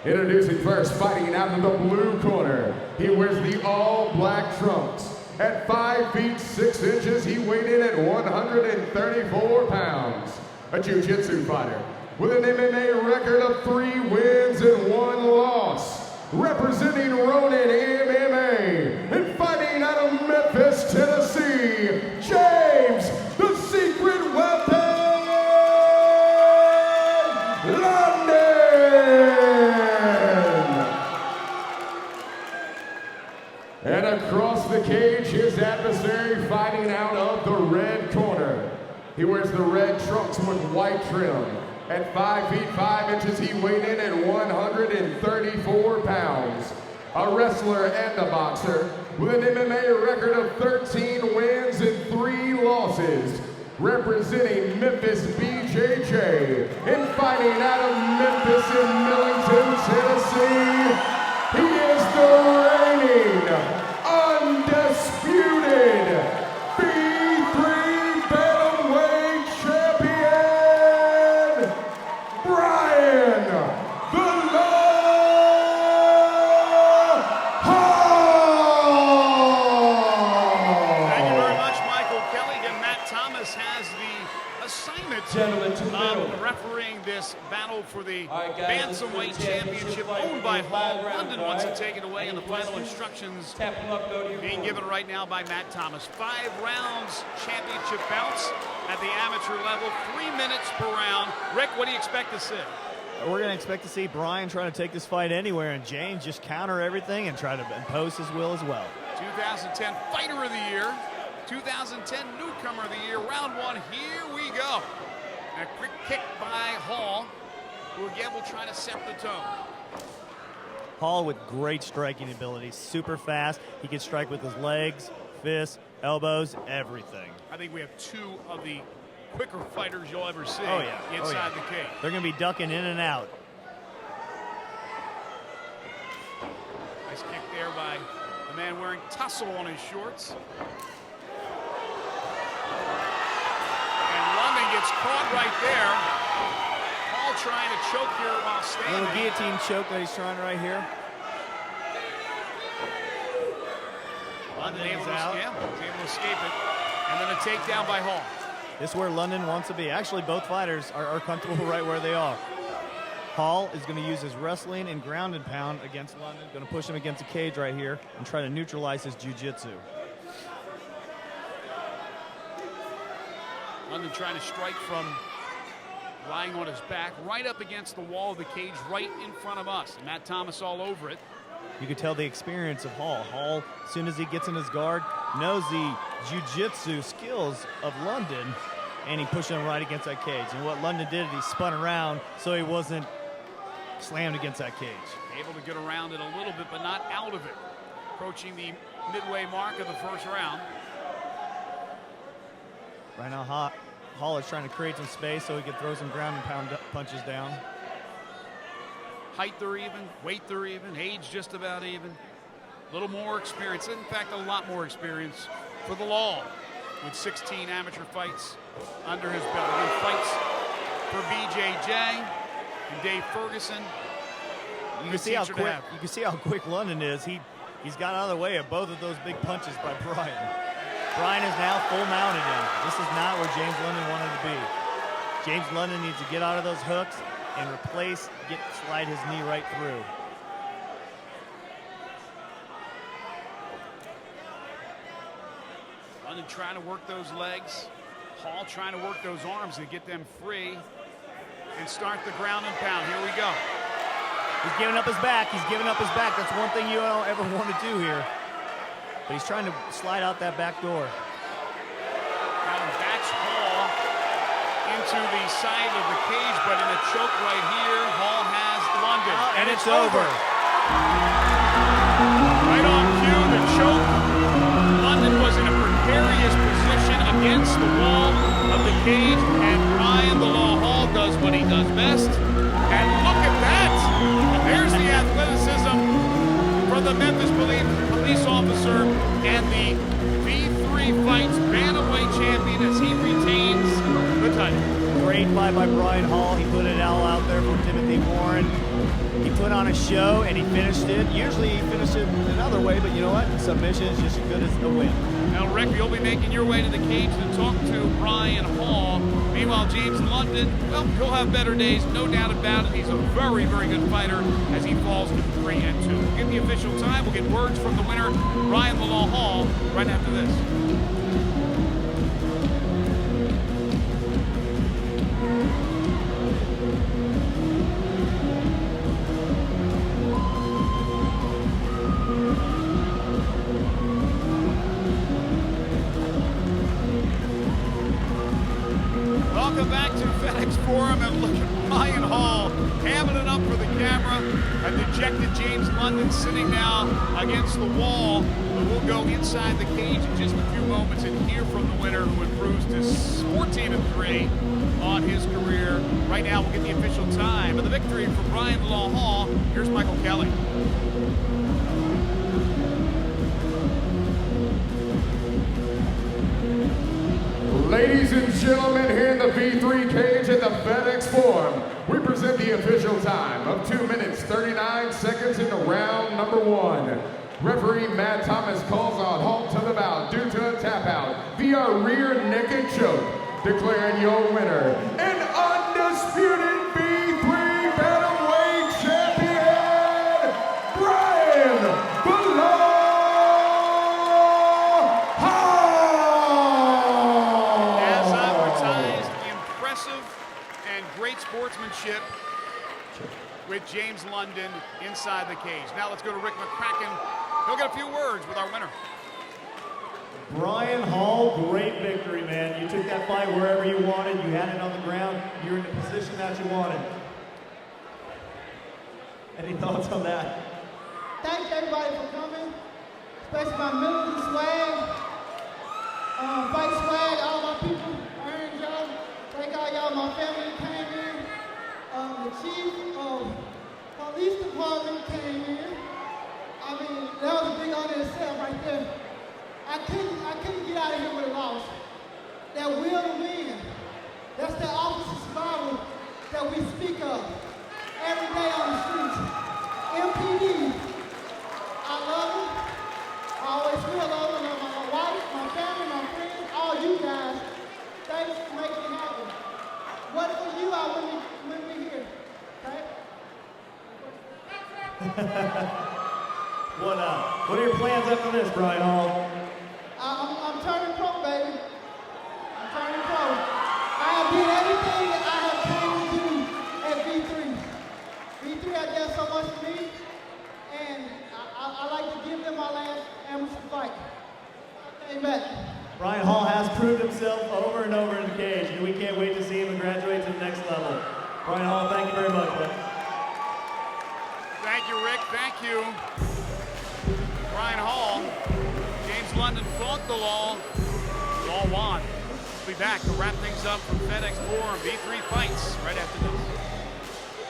Introducing first, fighting out of the blue corner. He wears the all-black trunks. At 5 feet 6 inches, he weighed in at 134 pounds. A jiu-jitsu fighter with an MMA record of 3 wins and 1 loss. Representing Ronin MMA and fighting out of Memphis, Tennessee, James, the Secret Weapon, London! And across the cage, his adversary fighting out of the red corner. He wears the red trunks with white trim. At 5 feet 5 inches, he weighed in at 134 pounds. A wrestler and a boxer with an MMA record of 13 wins and 3 losses. Representing Memphis, BJJ, and fighting out of Memphis in Millington, Tennessee, he is the reigning, undisputed V3 Bantamweight Champion, Brian "The Law" Hall! Thank you very much, Michael Kelly. And Matt Thomas has the assignment of refereeing this battle for the Bantamweight Championship owned by Hall. London wants to take it away, and the final instructions being given right now by Matt Thomas. 5 rounds championship bouts at the amateur level, 3 minutes per round. Rick, what do you expect to see? We're going to expect to see Brian trying to take this fight anywhere, and James just counter everything and try to impose his will as well. 2010 Fighter of the Year, 2010 Newcomer of the Year. Round 1, here we go. A quick kick by Hall, who again will try to set the tone. Hall with great striking ability, super fast. He can strike with his legs, fists, elbows, everything. I think we have 2 of the quicker fighters you'll ever see inside the cage. They're going to be ducking in and out. Nice kick there by the man wearing tussle on his shorts. And London gets caught right there. Hall trying to choke here while standing. Little guillotine choke that he's trying right here. London able to escape it. And then a takedown by Hall. This is where London wants to be. Actually, both fighters are comfortable right where they are. Hall is going to use his wrestling and ground and pound against London. Going to push him against the cage right here and try to neutralize his jiu-jitsu. London trying to strike from lying on his back right up against the wall of the cage right in front of us. And Matt Thomas all over it. You could tell the experience of Hall. Hall, as soon as he gets in his guard, knows the jiu-jitsu skills of London, and he pushed him right against that cage. And what London did, he spun around so he wasn't slammed against that cage. Able to get around it a little bit, but not out of it. Approaching the midway mark of the first round. Right now, Hall is trying to create some space so he can throw some ground and pound punches down. Height they're even, weight they're even, age just about even. A little more experience, in fact, a lot more experience for the Law with 16 amateur fights under his belt. He fights for BJJ and Dave Ferguson. You can see how quick London is. He's got out of the way of both of those big punches by Brian. Brian is now full mounted in. This is not where James London wanted to be. James London needs to get out of those hooks and slide his knee right through. London trying to work those legs. Hall trying to work those arms and get them free and start the ground and pound. Here we go. He's giving up his back. He's giving up his back. That's one thing you don't ever want to do here. But he's trying to slide out that back door. Now backs Hall into the side of the cage, but in a choke right here, Hall has London. And it's over. Right on cue, the choke. London was in a precarious position against the wall of the cage, and Brian "The Law" Hall does what he does best. And look at that! There's the athleticism for the Memphis police officer and the V3 Fights Bantamweight champion as he retains the title. Great fight by Brian Hall. He put it all out there for Timothy Warren. He put put on a show, and he finished it. Usually he finished it another way, but you know what? Submission is just as good as the win. Now, Rick, you'll be making your way to the cage to talk to Brian Hall. Meanwhile, James London, well, he'll have better days, no doubt about it. He's a very, very good fighter as he falls to 3-2. We'll get the official time. We'll get words from the winner, Brian the Law Hall, right after this. Welcome back to FedExForum, and look at Brian Hall hamming it up for the camera. A dejected James London sitting now against the wall. But we'll go inside the cage in just a few moments and hear from the winner, who improved to 14-3 on his career. Right now, we'll get the official time of the victory for Brian the Law Hall. Here's Michael Kelly. Ladies and gentlemen, here in the V3 cage at the FedExForum, we present the official time of 2 minutes, 39 seconds into round number 1. Referee Matt Thomas calls a halt to the bout due to a tap out via rear naked choke, declaring your winner, an undisputed V3 Bantamweight champion, Brian the Law Hall! As advertised, impressive and great sportsmanship with James London inside the cage. Now let's go to Rick McCracken. He'll get a few words with our winner. Brian Hall, great victory, man. You took that fight wherever you wanted. You had it on the ground. You were in the position that you wanted. Any thoughts on that? Thank everybody for coming, especially my military swag, fight swag, all my people, earned y'all. Thank all y'all, my family that came in. The chief of police department came in. I mean, that was a big honor itself right there. I couldn't get out of here with a loss. That will to win. That's that officer survival that we speak of every day on the streets. MPD. I love them. I always will love them. I love my wife, my family, my friends, all you guys. Thanks for making it happen. What for you, I wouldn't be here. Okay? What are your plans after this, Brian Hall? I'm turning pro, baby. I'm turning pro. I have did everything that I have came to do at V3. V3 has done so much for me, and I like to give them my last amateur fight. Amen. Brian Hall has proved himself over and over in the cage, and we can't wait to see him graduate to the next level. Brian Hall, thank you very much, man. Thank you, Rick. Thank you. Brian Hall. James London fought the law. Law won. We'll be back to wrap things up from FedExForum V3 Fights right after this.